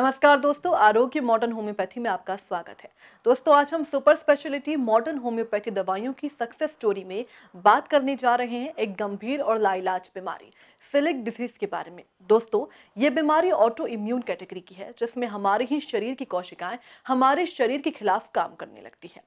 नमस्कार दोस्तों, आरोग्य मॉडर्न होम्योपैथी में आपका स्वागत है। दोस्तों, आज हम सुपर स्पेशलिटी मॉडर्न होम्योपैथी दवाइयों की सक्सेस स्टोरी में बात करने जा रहे हैं एक गंभीर और लाइलाज बीमारी सिलिक डिसीज के बारे में। दोस्तों, ये बीमारी ऑटो इम्यून कैटेगरी की है, जिसमें हमारे ही शरीर की कोशिकाएं हमारे शरीर के खिलाफ काम करने लगती है।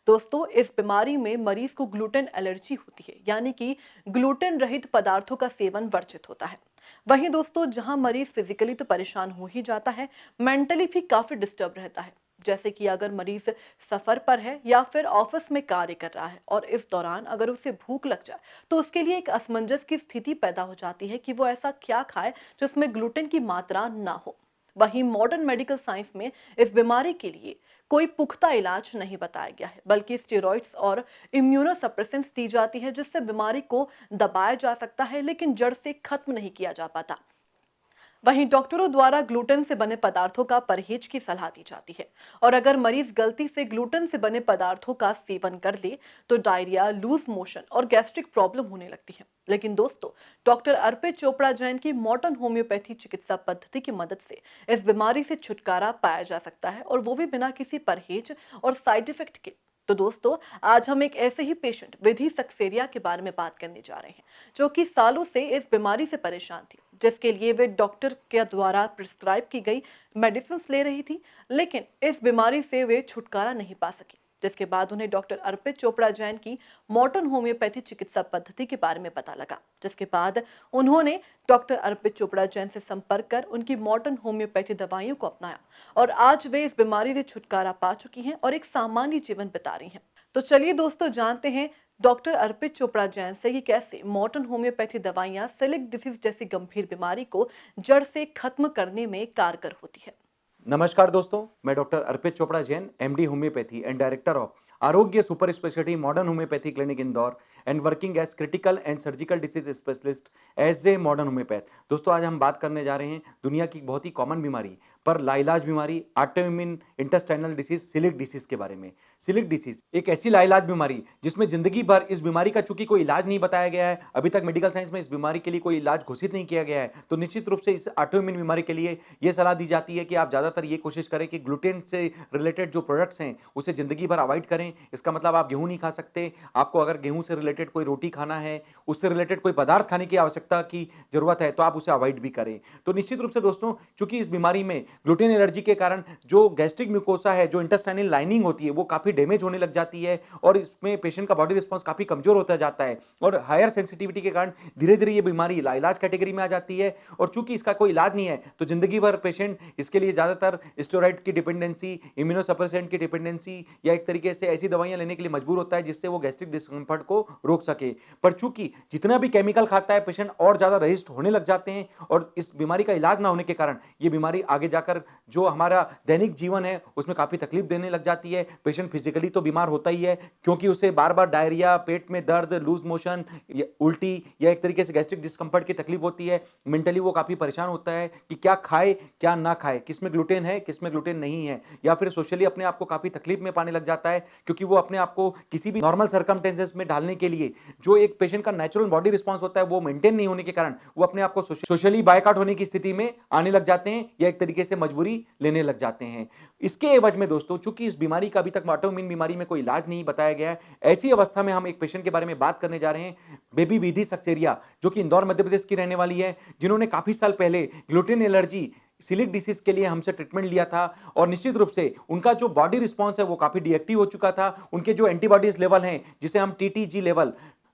दोस्तों, इस बीमारी में मरीज को ग्लूटेन एलर्जी होती है, यानी कि ग्लूटेन रहित पदार्थों का सेवन वर्जित होता है। वहीं दोस्तों, जहां मरीज फिजिकली तो परेशान हो ही जाता है, मेंटली भी काफी डिस्टर्ब रहता है। जैसे कि अगर मरीज सफर पर है या फिर ऑफिस में कार्य कर रहा है और इस दौरान अगर उसे भूख लग जाए, तो उसके लिए एक असमंजस की स्थिति पैदा हो जाती है कि वो ऐसा क्या खाए जिसमें ग्लूटेन की मात्रा ना हो। वहीं मॉडर्न मेडिकल साइंस में इस बीमारी के लिए कोई पुख्ता इलाज नहीं बताया गया है, बल्कि स्टेरॉइड्स और इम्यूनोसप्रेसेंट्स दी जाती है, जिससे बीमारी को दबाया जा सकता है, लेकिन जड़ से खत्म नहीं किया जा पाता। वहीं डॉक्टरों द्वारा ग्लूटेन से बने पदार्थों का परहेज की सलाह दी जाती है, और अगर मरीज गलती से ग्लूटेन से बने पदार्थों का सेवन कर ले तो डायरिया, लूज मोशन और गैस्ट्रिक प्रॉब्लम होने लगती है। लेकिन दोस्तों, डॉक्टर अर्पित चोपड़ा जैन की मॉडर्न होम्योपैथी चिकित्सा पद्धति की मदद से इस बीमारी से छुटकारा पाया जा सकता है, और वो भी बिना किसी परहेज और साइड इफेक्ट के। तो दोस्तों, आज हम एक ऐसे ही पेशेंट विधि सक्सेरिया के बारे में बात करने जा रहे हैं, जो कि सालों से इस बीमारी से परेशान थी, जिसके लिए वे डॉक्टर के द्वारा प्रिस्क्राइब की गई मेडिसिन ले रही थी, लेकिन इस बीमारी से वे छुटकारा नहीं पा सकी। जिसके बाद उन्हें डॉक्टर अर्पित चोपड़ा जैन की मॉडर्न होम्योपैथी चिकित्सा पद्धति के बारे में पता लगा, जिसके बाद उन्होंने डॉक्टर अर्पित चोपड़ा जैन से संपर्क कर उनकी मॉडर्न होम्योपैथी दवाइयों को अपनाया, और आज वे इस बीमारी से छुटकारा पा चुकी हैं और एक सामान्य जीवन बिता रही हैं। तो चलिए दोस्तों, जानते हैं डॉक्टर अर्पित चोपड़ा जैन से कि कैसे मॉडर्न होम्योपैथी दवाइयां सिलिक डिसीज जैसी गंभीर बीमारी को जड़ से खत्म करने में कारगर होती है। नमस्कार दोस्तों, मैं doctor Arpit Chopra Jain, MD homeopathy and director of Arogya super speciality modern homeopathy clinic Indore and working as critical and surgical disease specialist as a modern homeopath. दोस्तों, आज हम बात करने जा रहे हैं दुनिया की बहुत ही कॉमन बीमारी पर लाइलाज बीमारी ऑटोइम्यून इंटेस्टाइनल डिसीज सिलिक डिसीज के बारे में। सिलिक डिसीज एक ऐसी लाइलाज बीमारी जिसमें जिंदगी भर इस बीमारी का चूंकि कोई इलाज नहीं बताया गया है, अभी तक मेडिकल साइंस में इस बीमारी के लिए कोई इलाज घोषित नहीं किया गया है, तो निश्चित रूप से इस ऑटोइम्यून बीमारी के लिए यह सलाह दी जाती है कि आप ज्यादातर ये कोशिश करें कि ग्लूटेन से रिलेटेड जो प्रोडक्ट्स हैं उसे जिंदगी भर अवॉइड करें। इसका मतलब आप गेहूं नहीं खा सकते। आपको अगर गेहूं से रिलेटेड कोई रोटी खाना है, उससे रिलेटेड कोई पदार्थ खाने की आवश्यकता की जरूरत है, तो आप उसे अवॉइड भी करें। तो निश्चित रूप से दोस्तों, चूंकि इस बीमारी में ग्लूटेन एलर्जी के कारण जो गैस्ट्रिक म्यूकोसा है, जो इंटेस्टाइनल लाइनिंग होती है, वो काफी डैमेज होने लग जाती है और इसमें पेशेंट का बॉडी रिस्पांस काफी कमजोर होता जाता है और हायर सेंसिटिविटी के कारण धीरे धीरे ये बीमारी लाइलाज कैटेगरी में आ जाती है। और चूंकि इसका कोई इलाज नहीं है, तो जिंदगी भर पेशेंट इसके लिए ज्यादातर स्टेरॉइड की डिपेंडेंसी, इम्यूनोसप्रेसेंट की डिपेंडेंसी या एक तरीके से ऐसी दवाइयां लेने के लिए मजबूर होता है जिससे वो गैस्ट्रिक डिस्कम्फर्ट को रोक सके। पर चूंकि जितना भी केमिकल खाता है, पेशेंट और ज्यादा रजिस्ट होने लग जाते हैं और इस बीमारी का इलाज ना होने के कारण ये बीमारी आगे जाकर जो हमारा दैनिक जीवन है उसमें काफी तकलीफ देने लग जाती है। पेशेंट फिजिकली तो बीमार होता ही है, क्योंकि उसे बार बार डायरिया, पेट में दर्द, लूज मोशन, उल्टी या एक तरीके से गैस्ट्रिक डिस्कम्फर्ट की तकलीफ होती है। मेंटली वो काफी परेशान होता है कि क्या खाए क्या ना खाए, किसमें ग्लूटेन है किसमें ग्लूटेन नहीं है, या फिर सोशली अपने आप को काफी तकलीफ में पाने लग जाता है, क्योंकि वो अपने आप को किसी भी नॉर्मल सर्कमस्टेंसेस में डालने के लिए जो एक पेशेंट का नेचुरल बॉडी रिस्पांस होता है वो मेंटेन नहीं होने के कारण वो अपने आप को सोशली बायकॉट होने की स्थिति में आने लग जाते हैं या एक तरीके से मजबूरी लेने लग जाते हैं। इसके एवज में दोस्तों, चूंकि इस बीमारी का अभी तक ऑटोइम्यून बीमारी में कोई इलाज नहीं बताया गया है, ऐसी अवस्था में हम एक पेशेंट के बारे में बात करने जा रहे हैं, बेबी विधि सक्सेरिया, जो कि इंदौर मध्य प्रदेश की रहने वाली है, जिन्होंने काफी साल पहले ग्लूटेन एलर्जी सिलिक डिसीज के लिए हमसे ट्रीटमेंट लिया था और निश्चित रूप से उनका जो बॉडी रिस्पांस है वो काफी डिएक्टिव हो चुका था। उनके जो एंटीबॉडीज लेवल हैं, जिसे हम TTG level,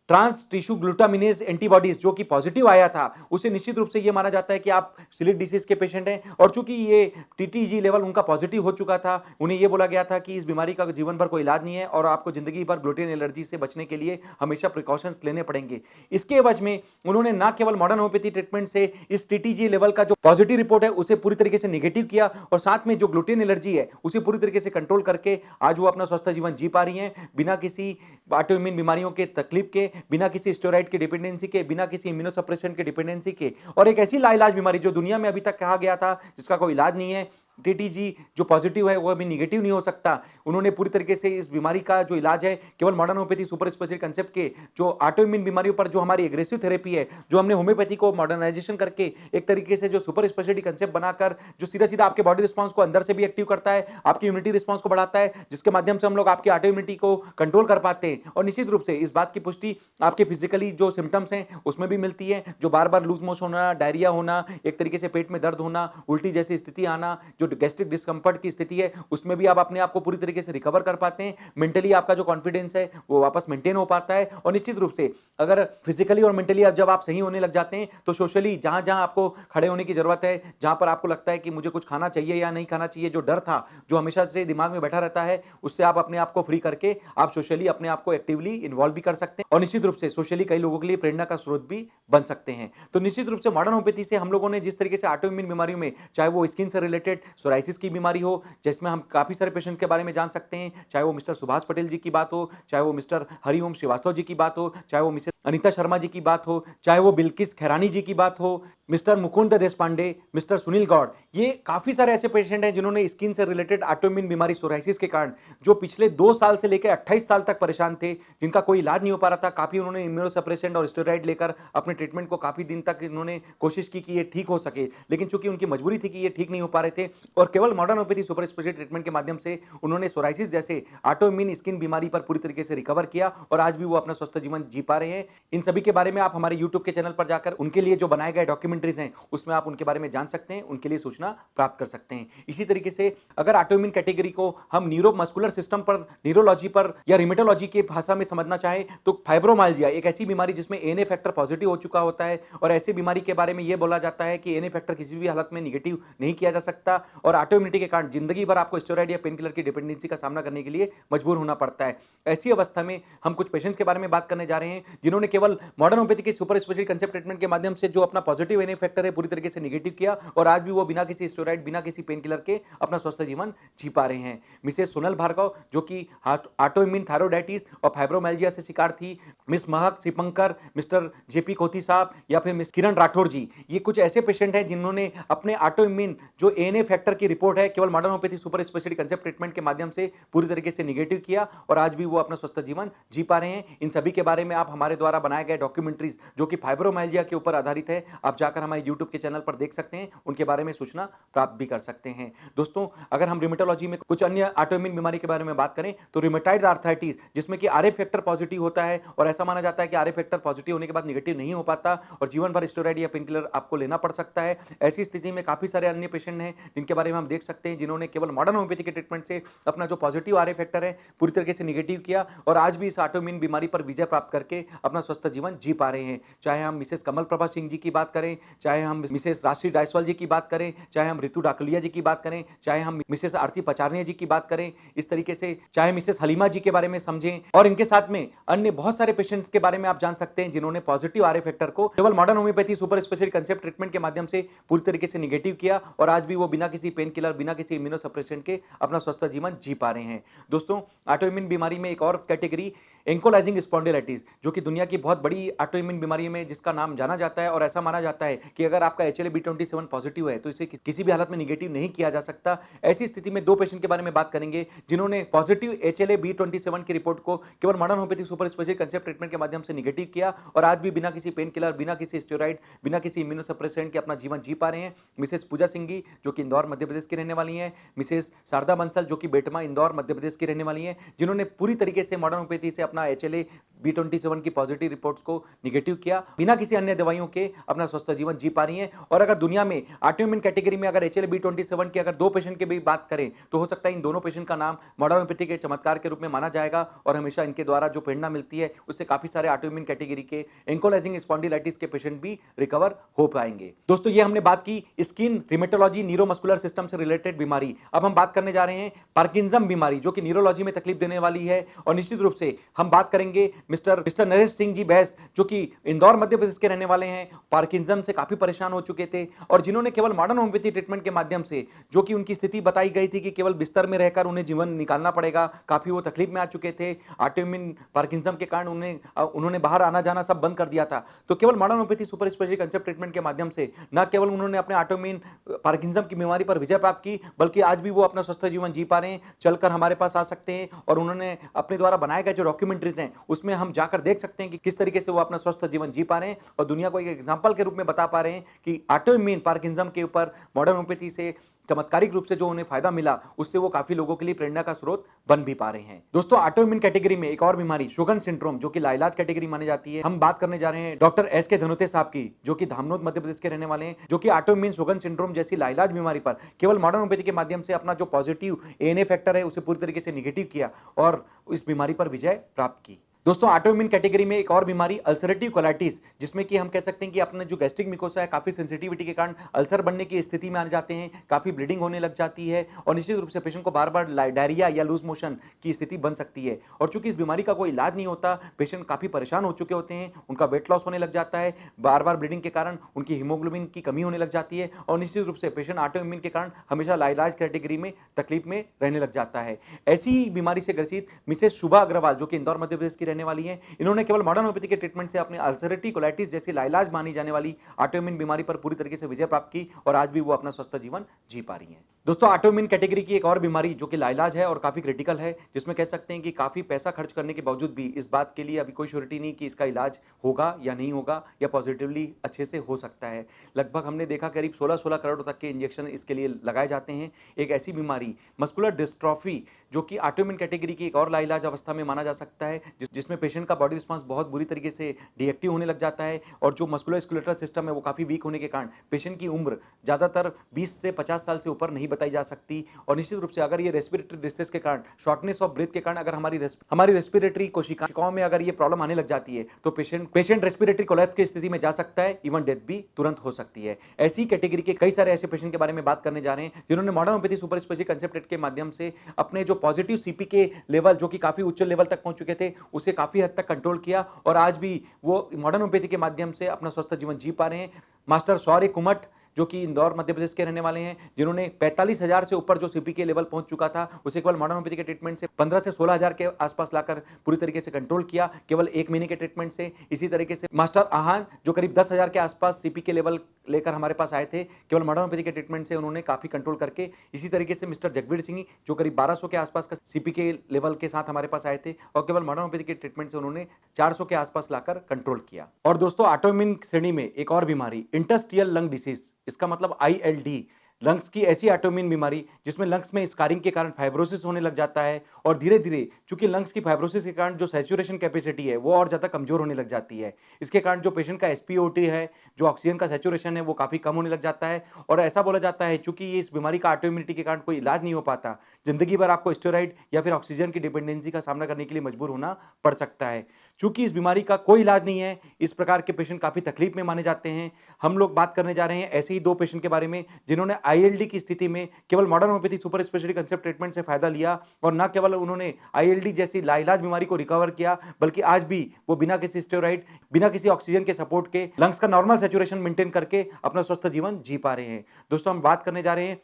trans tissue glutaminase antibodies, जो कि पॉजिटिव आया था, उसे निश्चित रूप से यह माना जाता है कि आप सिलिक डिसीज के पेशेंट हैं। और चूंकि ये टीटीजी लेवल उनका पॉजिटिव हो चुका था, उन्हें यह बोला गया था कि इस बीमारी का जीवन भर कोई इलाज नहीं है और आपको जिंदगी भर ग्लूटेन एलर्जी से बचने के लिए हमेशा प्रिकॉशंस लेने पड़ेंगे। इसके एवज में उन्होंने न केवल मॉडर्न होम्योपैथी ट्रीटमेंट से इस टीटीजी लेवल का जो पॉजिटिव रिपोर्ट है उसे पूरी तरीके से निगेटिव किया और साथ में जो ग्लूटेन एलर्जी है उसे पूरी तरीके से कंट्रोल करके आज वो अपना स्वस्थ जीवन जी पा रही हैं, बिना किसी ऑटोइम्यून बीमारियों के तकलीफ के, बिना किसी स्टेरॉइड की डिपेंडेंसी के, बिना किसी इम्यूनोसप्रेशन के डिपेंडेंसी के। और एक ऐसी लाइलाज बीमारी जो दुनिया में अभी तक कहा गया था जिसका कोई इलाज नहीं है, टीटीजी जो पॉजिटिव है वो अभी निगेटिव नहीं हो सकता। उन्होंने पूरी तरीके से इस बीमारी का जो इलाज है केवल modern homeopathy super speciality concept के जो ऑटो इम्यून बीमारियों पर जो हमारी एग्रेसिव थेरेपी है, जो हमने होम्योपैथी को मॉडर्नाइजेशन करके एक तरीके से जो सुपर स्पेशलिटी कंसेप्ट बनाकर जो सीधा-सीधा आपके बॉडी रिस्पॉन्स को अंदर से भी एक्टिव करता है, आपकी इम्यूनिटी रिस्पॉन्स को बढ़ाता है, जिसके माध्यम से हम लोग आपकी ऑटो इम्यूनिटी को कंट्रोल कर पाते हैं। और निश्चित रूप से इस बात की पुष्टि आपके फिजिकली जो सिम्पटम्स हैं उसमें भी मिलती है, जो बार-बार लूज मोशन होना, डायरिया होना, एक तरीके से पेट में दर्द होना, उल्टी जैसी स्थिति आना, जो गैस्ट्रिक डिस्कम्फर्ट की स्थिति है उसमें भी आप अपने आप को पूरी तरीके से रिकवर कर पाते हैं। मेंटली आपका जो कॉन्फिडेंस है वो वापस मेंटेन हो पाता है। और निश्चित रूप से अगर फिजिकली और मेंटली जब आप सही होने लग जाते हैं तो सोशली जहां-जहां आपको खड़े होने की जरूरत है, जहां पर आपको लगता है कि मुझे कुछ खाना चाहिए या नहीं खाना चाहिए, जो डर था, जो हमेशा से दिमाग में बैठा रहता है, उससे आप अपने आप को फ्री करके आप सोशली अपने आप को एक्टिवली इन्वॉल्व भी कर सकते हैं और निश्चित रूप से सोशली कई लोगों के लिए प्रेरणा का स्रोत भी बन सकते हैं। तो निश्चित रूप से मॉडर्न होम्योपैथी से हम लोगों ने जिस तरीके से ऑटो इम्यून बीमारियों में, चाहे वो स्किन से रिलेटेड सोराइसिस की बीमारी हो, जिसमें हम काफी सारे पेशेंट के बारे में जान सकते हैं, चाहे वो मिस्टर सुभाष पटेल जी की बात हो, चाहे वो मिस्टर हरिओम श्रीवास्तव जी की बात हो, चाहे वो मिसेस अनीता शर्मा जी की बात हो, चाहे वो बिल्किस खैरानी जी की बात हो, मिस्टर मुकुंद देशपांडे, मिस्टर सुनील गौड़, ये काफी सारे ऐसे पेशेंट हैं जिन्होंने स्किन से रिलेटेड ऑटो इम्यून बीमारी सोराइसिस के कारण जो पिछले 2 साल से लेकर 28 साल तक परेशान थे, जिनका कोई इलाज नहीं हो पा रहा था। काफी उन्होंने इम्यूनोसप्रेसेंट और स्टेरॉइड लेकर अपने ट्रीटमेंट को काफी दिन तक इन्होंने कोशिश की कि ये ठीक हो सके, लेकिन चूंकि उनकी मजबूरी थी कि ये ठीक नहीं हो पा रहे थे और केवल modern homeopathy super speciality treatment के माध्यम से उन्होंने सोराइसिस जैसे ऑटो इम्यून स्किन बीमारी पर पूरी तरीके से रिकवर किया और आज भी वो अपना स्वस्थ जीवन जी पा रहे हैं। इन सभी के बारे में आप हमारे यूट्यूब के चैनल पर जाकर उनके लिए जो बनाए गए डॉक्यूमेंट्रीज हैं उसमें आप उनके बारे में जान सकते हैं, उनके लिए सूचना प्राप्त कर सकते हैं। इसी तरीके से अगर ऑटो इम्यून कैटेगरी को हम न्यूरोमस्कुलर सिस्टम पर, न्यूरोलॉजी पर या रिमेटोलॉजी की भाषा में समझना चाहे तो फाइब्रोमाइल्जिया एक ऐसी बीमारी जिसमें एएनए फैक्टर पॉजिटिव हो चुका होता है और ऐसी बीमारी के बारे में यह बोला जाता है कि एएनए फैक्टर किसी भी हालत में निगेटिव नहीं किया जा सकता और ऑटो इम्यूनिटी के कारण जिंदगी भर आपको स्टेरॉइड या पेन किलर की डिपेंडेंसी का सामना करने के लिए मजबूर होना पड़ता है। ऐसी अवस्था में हम कुछ पेशेंट्स के बारे में बात करने जा रहे हैं जिन्होंने केवल मॉडर्न होम्योपैथी के सुपर स्पेशलिटी कंसेप्ट ट्रीटमेंट के माध्यम से जो अपना पॉजिटिव एएनए फैक्टर है पूरी तरीके से निगेटिव किया और आज भी वो बिना किसी स्टेरॉइड, बिना किसी पेन किलर के अपना स्वस्थ जीवन जी पा रहे हैं। मिसेस सोनल भार्गव जो कि ऑटो इम्यून थायरोइडाइटिस और फाइब्रोमाइल्जिया से शिकार थी, मिस महक सिपंकर, मिस्टर जेपी कोती साहब या फिर मिस किरण राठौर जी, ये कुछ ऐसे पेशेंट हैं जिन्होंने अपने ऑटो इम्यून जो एएनए फैक्टर की रिपोर्ट है केवल modern homeopathy super speciality concept treatment के माध्यम से पूरी तरीके से निगेटिव किया और आज भी वो अपना स्वस्थ जीवन जी पा रहे हैं। इन सभी के बारे में आप हमारे द्वारा बनाए गए डॉक्यूमेंट्रीज जो कि फाइब्रोमाइल्जिया के ऊपर आधारित है, आप जाकर हमारे यूट्यूब के चैनल पर देख सकते हैं, उनके बारे में सूचना प्राप्त भी कर सकते हैं। दोस्तों, अगर हम रिमेटोलॉजी में कुछ अन्य ऑटो इम्यून बीमारी के बारे में बात करें तो रिमेटॉइड आर्थराइटिस जिसमें कि आरए फैक्टर पॉजिटिव होता है और ऐसा माना जाता है कि आरए फैक्टर पॉजिटिव होने के बाद निगेटिव नहीं हो पाता और जीवन भर स्टेरॉइड या पेन किलर आपको लेना पड़ सकता है। ऐसी स्थिति में काफी सारे अन्य पेशेंट हैं जिनके बारे में हम देख सकते हैं जिन्होंने केवल मॉडर्न होम्योपैथी के ट्रीटमेंट से अपना जो पॉजिटिव आरए फैक्टर है पूरी तरीके से निगेटिव किया और आज भी इस ऑटो इम्यून बीमारी पर विजय प्राप्त करके अपना स्वस्थ जीवन जी पा रहे हैं। चाहे हम मिसेस कमल प्रभा सिंह जी की बात करें, चाहे हम मिसेस राशि डायसवाल जी की बात करें, चाहे हम ऋतु डाकुलिया जी की बात करें, चाहे हम मिसेस आरती पचारनिया जी की बात करें, इस तरीके से चाहे मिसेस हलीमा जी के बारे में समझें और इनके साथ में अन्य बहुत सारे पेशेंट्स के बारे में आप जान सकते हैं जिन्होंने पॉजिटिव आरए फैक्टर को केवल modern homeopathy super speciality concept treatment के माध्यम से पूरी तरीके से निगेटिव किया और आज भी वो बिना किसी पेन किलर, बिना किसी इम्यूनोसप्रेसेंट के अपना स्वस्थ जीवन जी पा रहे हैं। दोस्तों, ऑटो इम्यून बीमारी में एक और कैटेगरी एंकोलाइजिंग स्पॉन्डिलाइटिस जो कि दुनिया की बहुत बड़ी ऑटो इम्यून बीमारी में जिसका नाम जाना जाता है और ऐसा माना जाता है कि अगर आपका HLA-B27 पॉजिटिव है तो इसे किसी भी हालत में निगेटिव नहीं किया जा सकता। ऐसी स्थिति में दो पेशेंट के बारे में बात करेंगे जिन्होंने पॉजिटिव HLA-B27 की रिपोर्ट को केवल modern homeopathy super speciality concept treatment के माध्यम से निगेटिव किया और आज भी बिना किसी पेन किलर, बिना किसी स्टेरॉइड, बिना किसी इम्यूनोसप्रेसेंट के अपना जीवन जी पा रहे हैं। मिसेस पूजा सिंह जी जो कि इंदौर मध्य प्रदेश की रहने वाली हैं, मिसेस शारदा बंसल जो कि बेटमा इंदौर मध्य प्रदेश की रहने वाली हैं, जिन्होंने पूरी तरीके से मॉडर्न होम्योपैथी से अपना HLA-B27 की पॉजिटिव रिपोर्ट्स को निगेटिव किया, बिना किसी अन्य दवाइयों के अपना स्वस्थ जीवन जी पा रही हैं। और अगर दुनिया में ऑटो इम्यून कैटेगरी में अगर HLA-B27 के अगर दो पेशेंट की भी बात करें तो हो सकता है इन दोनों पेशेंट का नाम मॉडर्न होम्योपैथी के चमत्कार के रूप में माना जाएगा और हमेशा इनके द्वारा जो प्रेरणा मिलती है उससे काफी सारे ऑटो इम्यून कैटेगरी के एंकोलाइजिंग स्पॉन्डिलाइटिस के पेशेंट भी रिकवर हो पाएंगे। दोस्तों, ये हमने बात की स्किन, रिमेटोलॉजी, न्यूरोमस्कुलर सिस्टम से रिलेटेड बीमारी। अब हम बात करने जा रहे हैं पार्किंसम बीमारी जो कि न्यूरोलॉजी में तकलीफ देने वाली है और निश्चित रूप से हम बात करेंगे मिस्टर नरेश सिंह जी बैस, जो कि इंदौर मध्य प्रदेश के रहने वाले हैं, पार्किंसम से काफी परेशान हो चुके थे और जिन्होंने केवल मॉडर्न होम्योपैथी ट्रीटमेंट के माध्यम से, जो कि उनकी स्थिति बताई गई थी कि केवल बिस्तर में रहकर उन्हें जीवन निकालना पड़ेगा, काफी वो तकलीफ में आ चुके थे, ऑटोइम्यून पार्किंसम के कारण उन्होंने बाहर आना जाना सब बंद कर दिया था। तो केवल modern homeopathy super speciality concept treatment के माध्यम से न केवल उन्होंने अपने ऑटोइम्यून पार्किंसम की बीमारी पर विजय प्राप्त की, बल्कि आज भी वो अपना स्वस्थ जीवन जी पा रहे हैं, चलकर हमारे पास आ सकते हैं और उन्होंने अपने द्वारा बनाए गए जो डॉक्यूमेंट्रीज हैं उसमें हम जाकर देख सकते हैं कि किस तरीके से वो अपना स्वस्थ जीवन जी पा रहे हैं और दुनिया को एक एग्जांपल के रूप में बता पा रहे हैं कि ऑटोइम्यून पार्किंसम के ऊपर मॉडर्न होम्योपैथी से चमत्कारिक रूप से जो उन्हें फायदा मिला, उससे वो काफी लोगों के लिए प्रेरणा का स्रोत बन भी पा रहे हैं। दोस्तों, ऑटोइम्यून कैटेगरी में एक और बीमारी शोगन सिंड्रोम, जो कि लाइलाज कैटेगरी मानी जाती है, हम बात करने जा रहे हैं डॉक्टर एस के धनोते साहब की, जो कि धामनोद मध्य प्रदेश के रहने वाले हैं, जो कि ऑटोइम्यून शोगन सिंड्रोम जैसी लाइलाज बीमारी पर केवल मॉडर्न होम्योपैथी के माध्यम से अपना जो पॉजिटिव एएनए फैक्टर है उसे पूरी तरीके से निगेटिव किया और इस बीमारी पर विजय प्राप्त की। दोस्तों, ऑटोइम्यून कैटेगरी में एक और बीमारी अल्सरेटिव कोलाइटिस, जिसमें कि हम कह सकते हैं कि अपने जो गैस्ट्रिक मिकोसा है काफी सेंसिटिविटी के कारण अल्सर बनने की स्थिति में आ जाते हैं, काफी ब्लीडिंग होने लग जाती है और निश्चित रूप से पेशेंट को बार बार डायरिया या लूज मोशन की स्थिति बन सकती है। और चूंकि इस बीमारी का कोई इलाज नहीं होता, पेशेंट काफी परेशान हो चुके होते हैं, उनका वेट लॉस होने लग जाता है, बार बार ब्लीडिंग के कारण उनकी हीमोग्लोबिन की कमी होने लग जाती है और निश्चित रूप से पेशेंट ऑटोइम्यून के कारण हमेशा लाइलाज कैटेगरी में तकलीफ में रहने लग जाता है। ऐसी ही बीमारी से ग्रसित मिसेस शुभा अग्रवाल, जो कि इंदौर मध्य प्रदेश की रहने वाली है, इन्होंने केवल मॉडर्न होम्योपैथी के ट्रीटमेंट से अपने अल्सरेटिव कोलाइटिस जैसी लाइलाज मानी जाने वाली ऑटोइम्यून बीमारी पर पूरी तरीके से विजय प्राप्त की और आज भी वो अपना स्वस्थ जीवन जी पा रही हैं। दोस्तों, ऑटोइम्यून कैटेगरी की एक और बीमारी जो कि लाइलाज है और काफी क्रिटिकल है, जिसमें कह सकते हैं कि काफी पैसा खर्च करने के बावजूद भी इस बात के लिए अभी कोई श्योरिटी नहीं कि इसका इलाज होगा या नहीं होगा या पॉजिटिवली अच्छे से हो सकता है। लगभग हमने देखा करीब 16 करोड़ तक के इंजेक्शन इसके लिए लगाए जाते हैं। एक ऐसी बीमारी मस्कुलर डिस्ट्रॉफी, जो कि ऑटोइम्यून कैटेगरी की एक और लाइलाज अवस्था में माना जा सकता है, जिसमें पेशेंट का बॉडी रिस्पांस बहुत बुरी तरीके से डीएक्टिव होने लग जाता है और जो मस्कुलर स्केलेटल सिस्टम है वो काफी वीक होने के कारण पेशेंट की उम्र ज्यादातर 20 से 50 साल से ऊपर नहीं बताई जा सकती और निश्चित रूप से अगर ये रेस्पिरेटरी डिस्ट्रेस के कारण, शॉर्टनेस ऑफ ब्रेथ के कारण अगर हमारी रेस्पिरेटरी कोशिकाओं में अगर ये प्रॉब्लम आने लग जाती है तो पेशेंट रेस्पिरेटरी कोलैप्स की स्थिति में जा सकता है, इवन डेथ भी तुरंत हो सकती है। ऐसी कैटेगरी के कई सारे ऐसे पेशेंट के बारे में बात करने जा रहे हैं जिन्होंने modern homeopathy super speciality concept के माध्यम से अपने जो पॉजिटिव सीपीके लेवल, जो कि काफी उच्च लेवल तक पहुंच चुके थे, उसे काफी हद तक कंट्रोल किया और आज भी वो मॉडर्न होम्योपैथी के माध्यम से अपना स्वस्थ जीवन जी पा रहे हैं। मास्टर शौर्य कुमट, जो कि इंदौर मध्य प्रदेश के रहने वाले हैं, जिन्होंने 45,000 से ऊपर जो सीपीके लेवल पहुंच चुका था उसे केवल मॉडर्न होम्योपैथी के ट्रीटमेंट से 15 से 16,000 के आसपास लाकर पूरी तरीके से कंट्रोल किया, केवल 1 महीने के ट्रीटमेंट से। इसी तरीके से मास्टर आहान, जो करीब 10,000 के आसपास सीपीके लेवल लेकर हमारे पास आए थे, केवल मॉडर्न होम्योपैथी के ट्रीटमेंट से उन्होंने काफी कंट्रोल करके। इसी तरीके से मिस्टर जगवीर सिंह, जो करीब 1200 के आसपास का सीपीके लेवल के साथ हमारे पास आए थे और केवल मॉडर्न होम्योपैथी के ट्रीटमेंट से उन्होंने 400 के आसपास लाकर कंट्रोल किया। और दोस्तों, ऑटोइम्यून श्रेणी में एक और बीमारी इंटरस्टिशियल लंग डिसीज, इसका मतलब आईएलडी, लंग्स की ऐसी ऑटोइम्यून बीमारी जिसमें लंग्स में स्कारिंग के कारण फाइब्रोसिस होने लग जाता है और धीरे धीरे चूंकि लंग्स की फाइब्रोसिस के कारण जो सैचुरेशन कैपेसिटी है वो और ज्यादा कमजोर होने लग जाती है। इसके कारण जो पेशेंट का एसपीओटी है, जो ऑक्सीजन का सैचुरेशन है, वो काफी कम होने लग जाता है और ऐसा बोला जाता है चूंकि ये इस बीमारी का ऑटोइम्यूनिटी के कारण कोई इलाज नहीं हो पाता, जिंदगी भर आपको स्टेरॉइड या फिर ऑक्सीजन की डिपेंडेंसी का सामना करने के लिए मजबूर होना पड़ सकता है। चूंकि इस बीमारी का कोई इलाज नहीं है, इस प्रकार के पेशेंट काफी तकलीफ में माने जाते हैं। हम लोग बात करने जा रहे हैं ऐसे ही 2 पेशेंट के बारे में जिन्होंने आईएलडी की स्थिति में केवल modern homeopathy super speciality concept treatment से फायदा लिया और न केवल उन्होंने आईएलडी जैसी लाइलाज बीमारी को रिकवर किया, बल्कि आज भी वो बिना किसी स्टेरॉइड, बिना किसी ऑक्सीजन के सपोर्ट के लंग्स का नॉर्मल सैचुरेशन मेंटेन करके अपना स्वस्थ जीवन जी पा रहे हैं। दोस्तों, हम बात करने जा रहे हैं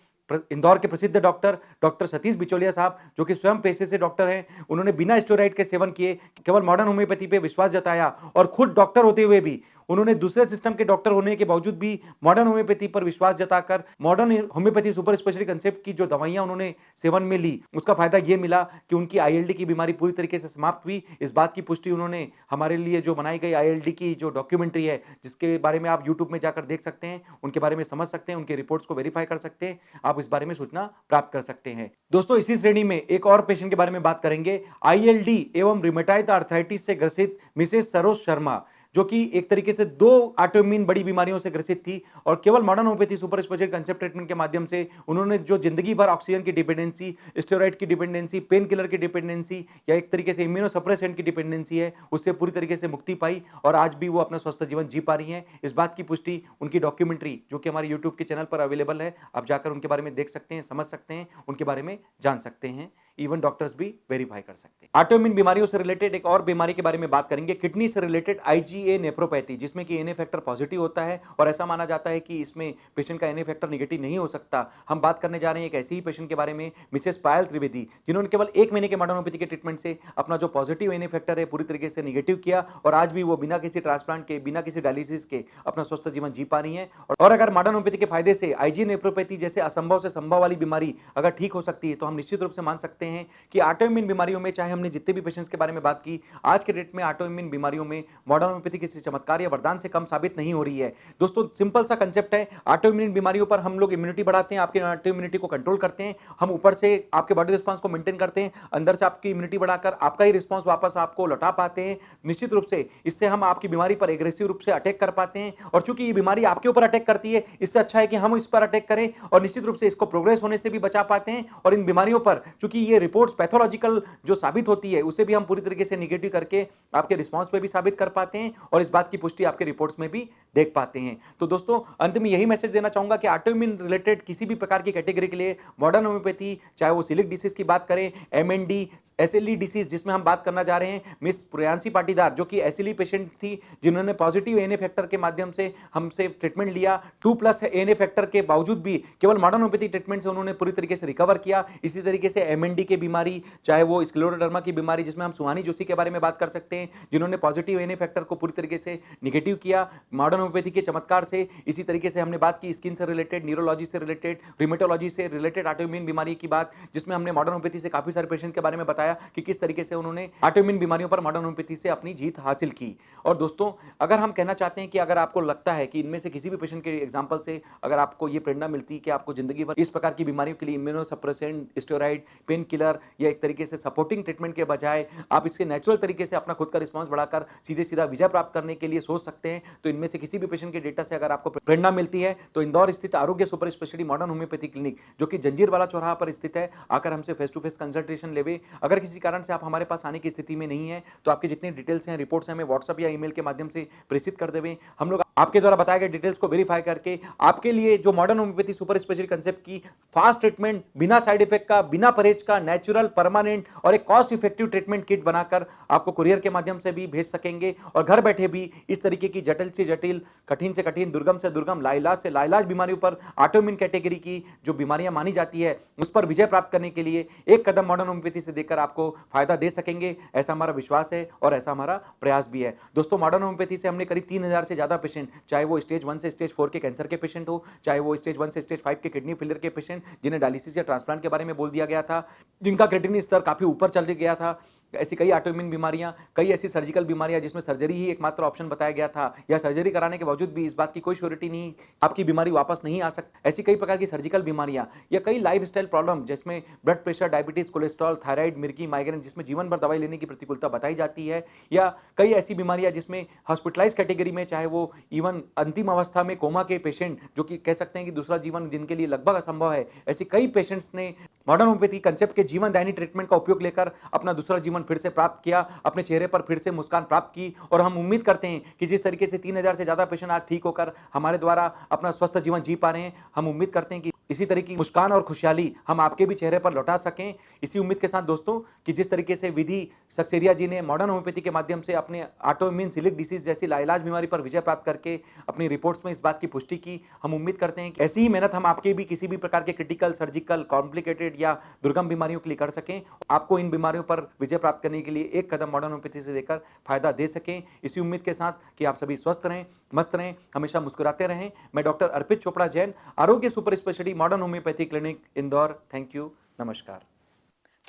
इंदौर के प्रसिद्ध डॉक्टर सतीश बिचौलिया साहब, जो कि स्वयं पेशे से डॉक्टर हैं। उन्होंने बिना स्टेरॉइड के सेवन किए केवल मॉडर्न होम्योपैथी पे विश्वास जताया और खुद डॉक्टर होते हुए भी उन्होंने दूसरे सिस्टम के डॉक्टर होने के बावजूद भी मॉडर्न होम्योपैथी पर विश्वास जताकर modern homeopathy super speciality concept की जो दवाइयां उन्होंने सेवन में ली, उसका फायदा ये मिला कि उनकी आईएलडी की बीमारी पूरी तरीके से समाप्त हुई। इस बात की पुष्टि उन्होंने हमारे लिए जो बनाई गई आईएलडी की जो डॉक्यूमेंट्री है, जिसके बारे में आप यूट्यूब में जाकर देख सकते हैं, उनके बारे में समझ सकते हैं, उनके रिपोर्ट्स को वेरीफाई कर सकते हैं, आप इस बारे में सूचना प्राप्त कर सकते हैं। दोस्तों, इसी श्रेणी में एक और पेशेंट के बारे में बात करेंगे, आईएलडी एवं रिमेटॉइड आर्थराइटिस से ग्रसित मिसेस सरोज शर्मा, जो कि एक तरीके से 2 ऑटोइम्यून बड़ी बीमारियों से ग्रसित थी और केवल modern homeopathy super speciality concept treatment के माध्यम से उन्होंने जो जिंदगी भर ऑक्सीजन की डिपेंडेंसी, स्टेरॉइड की डिपेंडेंसी, पेन किलर की डिपेंडेंसी या एक तरीके से इम्यूनोसप्रेसेंट की डिपेंडेंसी है, उससे पूरी तरीके से मुक्ति पाई और आज भी वो अपना स्वस्थ जीवन जी पा रही हैं। इस बात की पुष्टि उनकी डॉक्यूमेंट्री, जो कि हमारे यूट्यूब के चैनल पर अवेलेबल है, आप जाकर उनके बारे में देख सकते हैं, समझ सकते हैं, उनके बारे में जान सकते हैं। इवन डॉक्टर्स भी वेरीफाई कर सकते हैं। ऑटोइम्यून बीमारियों से रिलेटेड एक और बीमारी के बारे में बात करेंगे, किडनी से रिलेटेड IgA नेफ्रोपैथी, जिसमें कि एन फैक्टर पॉजिटिव होता है और ऐसा माना जाता है कि इसमें पेशेंट का एन फैक्टर निगेटिव नहीं हो सकता। हम बात करने जा रहे हैं एक ऐसे ही पेशेंट के बारे में, मिसेस पायल त्रिवेदी, जिन्होंने केवल 1 महीने के मॉडर्न होम्योपैथी के ट्रीटमेंट से अपना जो पॉजिटिव एन फैक्टर है पूरी तरीके से निगेटिव किया और आज भी वो बिना किसी ट्रांसप्लांट के, बिना किसी डायलिसिस के अपना स्वस्थ जीवन जी पा रही हैं। और अगर मॉडर्न होम्योपैथी के फायदे से IgA नेफ्रोपैथी जैसे असंभव से संभव वाली बीमारी अगर ठीक हो सकती है, तो हम निश्चित रूप से मान सकते हैं कि ऑटोइम्यून बीमारियों में, चाहे हमने जितने भी पेशेंट्स के बारे में बात की, आज के डेट में ऑटोइम्यून बीमारियों में मॉडर्न होम्योपैथी किसी चमत्कार या वरदान से कम साबित नहीं हो रही है। दोस्तों, सिंपल सा कंसेप्ट है, ऑटोइम्यून बीमारियों पर हम लोग इम्यूनिटी बढ़ाते हैं, आपकी ऑटोइम्यूनिटी को कंट्रोल करते हैं, हम ऊपर से आपके बॉडी रिस्पांस को मेंटेन करते हैं, अंदर से आपकी इम्यूनिटी बढ़ाकर आपका ही रिस्पांस वापस आपको लौटा पाते हैं। निश्चित रूप से इससे हम आपकी बीमारी पर एग्रेसिव रूप से अटैक कर पाते हैं और चूंकि ये बीमारी आपके ऊपर अटैक करती है, इससे अच्छा है कि हम इस पर अटैक करें और निश्चित रूप से इसको प्रोग्रेस होने से भी बचा पाते हैं। और इन बीमारियों पर चूंकि ये रिपोर्ट्स पैथोलॉजिकल जो साबित होती है, उसे भी हम पूरी तरीके से निगेटिव करके आपके रिस्पांस पे भी साबित कर पाते हैं और इस बात की पुष्टि आपके रिपोर्ट्स में भी देख पाते हैं। तो दोस्तों, अंत में यही मैसेज देना चाहूंगा कि ऑटोइम्यून रिलेटेड किसी भी प्रकार की कैटेगरी के लिए मॉडर्न होम्योपैथी, चाहे वो सिलिक डिसीज की बात करें, MND, SLE डिसीज जिसमें हम बात करना जा रहे हैं, मिस प्रियांशी पाटीदार जो कि SLE पेशेंट थी, जिन्होंने पॉजिटिव एन फैक्टर के माध्यम से हमसे ट्रीटमेंट लिया, 2+ एन फैक्टर के बावजूद भी केवल मॉडर्न होम्योपैथी ट्रीटमेंट से उन्होंने पूरी तरीके से रिकवर किया। इसी तरीके से MND की बीमारी, चाहे वो स्क्लेरोडर्मा की बीमारी जिसमें हम सुहानी जोशी के बारे में बात कर सकते हैं, जिन्होंने पॉजिटिव एन फैक्टर को पूरी तरीके से निगेटिव किया मॉडर्न होम्योपैथी के चमत्कार से। इसी तरीके से हमने बात की स्किन से रिलेटेड, न्यूरोलॉजी से रिलेटेड, रिमेटोलॉजी से रिलेटेड ऑटोइम्यून बीमारी की बात, जिसमें हमने मॉडर्न होम्योपैथी से काफी सारे पेशेंट के बारे में बताया कि किस तरीके से उन्होंने ऑटोइम्यून बीमारियों पर मॉडर्न होम्योपैथी से अपनी जीत हासिल की। और दोस्तों, अगर हम कहना चाहते हैं कि अगर आपको लगता है कि इनमें से किसी भी पेशेंट के एग्जांपल से अगर आपको ये प्रेरणा मिलती है कि आपको जिंदगी भर इस प्रकार की बीमारियों के लिए इम्यूनोसप्रेसेंट, स्टेरॉइड, पेन किलर या एक तरीके से सपोर्टिंग ट्रीटमेंट के बजाय आप इसके नेचुरल तरीके से अपना खुद का रिस्पांस बढ़ाकर सीधे सीधा विजय प्राप्त करने के लिए सोच सकते हैं, तो इनमें से किसी भी पेशेंट के डेटा से अगर आपको प्रेरणा मिलती है, तो इंदौर स्थित आरोग्य super speciality modern homeopathy clinic, जो कि जंजीर वाला चौराहा पर स्थित है, आकर हमसे फेस टू फेस कंसल्टेशन लेवे। अगर किसी कारण से आप हमारे पास आने की स्थिति में नहीं है, तो आपकी जितनी डिटेल्स हैं, रिपोर्ट्स हैं, हमें व्हाट्सएप या ईमेल के माध्यम से प्रेषित कर देवें। हम लोग आपके द्वारा बताए गए डिटेल्स को वेरीफाई करके आपके लिए जो modern homeopathy super speciality concept की फास्ट ट्रीटमेंट, बिना साइड इफेक्ट का, बिना परहेज का, नेचुरल, परमानेंट और एक कॉस्ट इफेक्टिव ट्रीटमेंट किट बनाकर आपको कुरियर के माध्यम से भी भेज सकेंगे और घर बैठे भी इस तरीके की जटिल से जटिल, कठिन से कठिन, दुर्गम से दुर्गम, लाइलाज से लाइलाज बीमारियों पर, ऑटोइम्यून कैटेगरी की जो बीमारियां मानी जाती है, उस पर विजय प्राप्त करने के लिए एक कदम मॉडर्न होम्योपैथी से देकर आपको फायदा दे सकेंगे। ऐसा हमारा विश्वास है और ऐसा हमारा प्रयास भी है। दोस्तों, मॉडर्न होम्योपैथी से हमने करीब 3000 से ज्यादा पेशेंट, चाहे वो स्टेज 1 से स्टेज 4 के कैंसर के पेशेंट हो, चाहे वो स्टेज 1 से स्टेज 5 के किडनी फेलियर के पेशेंट, जिन्हें डायलिसिस या ट्रांसप्लांट के बारे में बोल दिया गया था, जिनका क्रिएटिनिन स्तर काफी ऊपर चल गया था, ऐसी कई ऑटोइम्यून बीमारियां, कई ऐसी सर्जिकल बीमारियां जिसमें सर्जरी ही एकमात्र ऑप्शन बताया गया था, या सर्जरी कराने के बावजूद भी इस बात की कोई श्योरिटी नहीं आपकी बीमारी वापस नहीं आ सकती, ऐसी कई प्रकार की सर्जिकल बीमारियां, या कई लाइफस्टाइल प्रॉब्लम जिसमें blood pressure, diabetes, cholesterol, thyroid, मिर्गी, माइग्रेन, जिसमें जीवन भर दवाई लेने की प्रतिकूलता बताई जाती है, या कई ऐसी बीमारियां जिसमें हॉस्पिटलाइज कैटेगरी में, चाहे वो इवन अंतिम अवस्था में कोमा के पेशेंट, जो कि कह सकते हैं कि दूसरा जीवन जिनके लिए लगभग असंभव है, ऐसे कई पेशेंट्स ने मॉडर्न होम्योपैथी कंसेप्ट के जीवन दायनी ट्रीटमेंट का उपयोग लेकर अपना दूसरा जीवन फिर से प्राप्त किया, अपने चेहरे पर फिर से मुस्कान प्राप्त की। और हम उम्मीद करते हैं कि जिस तरीके से 3000 से ज्यादा पेशेंट आज ठीक होकर हमारे द्वारा अपना स्वस्थ जीवन जी पा रहे हैं, हम उम्मीद करते हैं कि इसी तरह की मुस्कान और खुशहाली हम आपके भी चेहरे पर लौटा सकें। इसी उम्मीद के साथ दोस्तों, कि जिस तरीके से विधि सक्सेरिया जी ने मॉडर्न होम्योपैथी के माध्यम से अपने ऑटोइम्यून सिलिक डिसीज जैसी लाइलाज बीमारी पर विजय प्राप्त करके अपनी रिपोर्ट्स में इस बात की पुष्टि की, हम उम्मीद करते हैं कि ऐसी ही मेहनत हम आपके भी किसी भी प्रकार के क्रिटिकल, सर्जिकल, कॉम्प्लिकेटेड या दुर्गम बीमारियों के लिए कर सकें, आपको इन बीमारियों पर विजय प्राप्त करने के लिए एक कदम मॉडर्न होम्योपैथी से देकर फायदा दे सकें। इसी उम्मीद के साथ कि आप सभी स्वस्थ रहें, मस्त रहें, हमेशा मुस्कुराते रहें। मैं डॉक्टर अर्पित चोपड़ा जैन, आरोग्य super speciality modern homeopathy clinic Indore. Thank you, नमस्कार।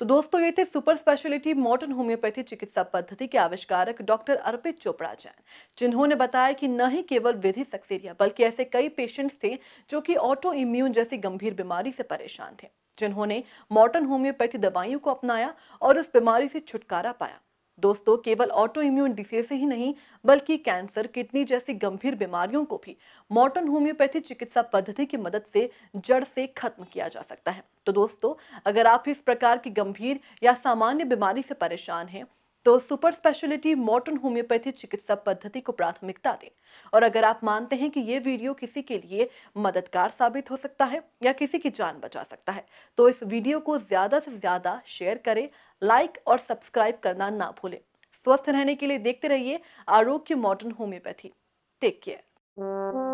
तो दोस्तों, ये थे सुपर स्पेशलिटी मॉडर्न होम्योपैथी चिकित्सा पद्धति के आविष्कारक डॉक्टर अर्पित चोपड़ा जैन, जिन्होंने बताया कि न ही केवल विधि सक्सेरिया बल्कि ऐसे कई पेशेंट्स थे जो कि ऑटो इम्यून जैसी गंभीर बीमारी से परेशान थे, जिन्होंने मॉडर्न होम्योपैथी दवाइयों को अपनाया और उस बीमारी से छुटकारा पाया। दोस्तों, केवल ऑटो इम्यून डिसीज ही नहीं बल्कि कैंसर, किडनी जैसी गंभीर बीमारियों को भी मॉडर्न होम्योपैथी चिकित्सा पद्धति की मदद से जड़ से खत्म किया जा सकता है। तो दोस्तों, अगर आप इस प्रकार की गंभीर या सामान्य बीमारी से परेशान हैं तो सुपर स्पेशलिटी मॉडर्न होम्योपैथी चिकित्सा पद्धति को प्राथमिकता दें। और अगर आप मानते हैं कि ये वीडियो किसी के लिए मददगार साबित हो सकता है या किसी की जान बचा सकता है, तो इस वीडियो को ज्यादा से ज्यादा शेयर करें, लाइक और सब्सक्राइब करना ना भूलें। स्वस्थ रहने के लिए देखते रहिए आरोग्य मॉडर्न होम्योपैथी। Take care.